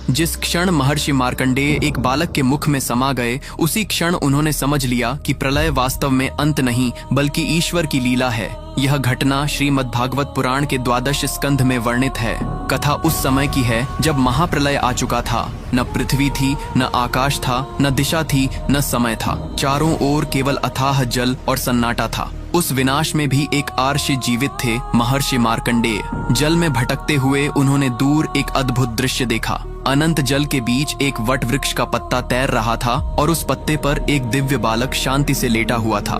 जिस क्षण महर्षि मार्कंडेय एक बालक के मुख में समा गए, उसी क्षण उन्होंने समझ लिया कि प्रलय वास्तव में अंत नहीं बल्कि ईश्वर की लीला है। यह घटना श्रीमद् भागवत पुराण के 12 स्कंध में वर्णित है। कथा उस समय की है जब महाप्रलय आ चुका था। न पृथ्वी थी, न आकाश था, न दिशा थी, न समय था। चारों ओर केवल अथाह जल और सन्नाटा था। उस विनाश में भी एक आर्षि जीवित थे, महर्षि मार्कंडेय। जल में भटकते हुए उन्होंने दूर एक अद्भुत दृश्य देखा। अनंत जल के बीच एक वट वृक्ष का पत्ता तैर रहा था और उस पत्ते पर एक दिव्य बालक शांति से लेटा हुआ था।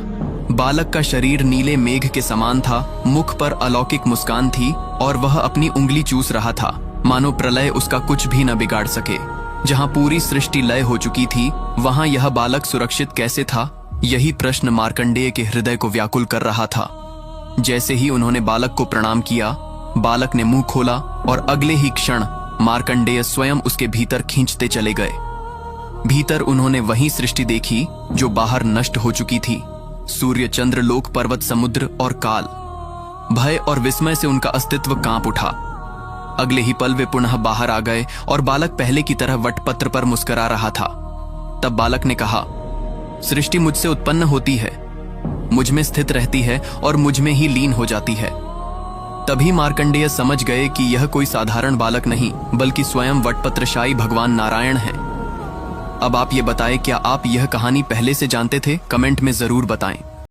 बालक का शरीर नीले मेघ के समान था, मुख पर अलौकिक मुस्कान थी और वह अपनी उंगली चूस रहा था, मानो प्रलय उसका कुछ भी न बिगाड़ सके। जहाँ पूरी सृष्टि लय हो चुकी थी, वहाँ यह बालक सुरक्षित कैसे था? यही प्रश्न मार्कंडेय के हृदय को व्याकुल कर रहा था। जैसे ही उन्होंने बालक को प्रणाम किया, बालक ने मुंह खोला और अगले ही क्षण मार्कंडेय स्वयं उसके भीतर खींचते चले गए। भीतर उन्होंने वही सृष्टि देखी जो बाहर नष्ट हो चुकी थी। सूर्य, चंद्र, लोक, पर्वत, समुद्र और काल। भय और विस्मय से उनका अस्तित्व कांप उठा। अगले ही पल वे पुनः बाहर आ गए और बालक पहले की तरह वटपत्र पर मुस्कुरा रहा था। तब बालक ने कहा, सृष्टि मुझसे उत्पन्न होती है, मुझ में स्थित रहती है और मुझ में ही लीन हो जाती है। तभी मार्कंडेय समझ गए कि यह कोई साधारण बालक नहीं बल्कि स्वयं वटपत्रशायी भगवान नारायण हैं। अब आप ये बताएं, क्या आप यह कहानी पहले से जानते थे? कमेंट में जरूर बताएं।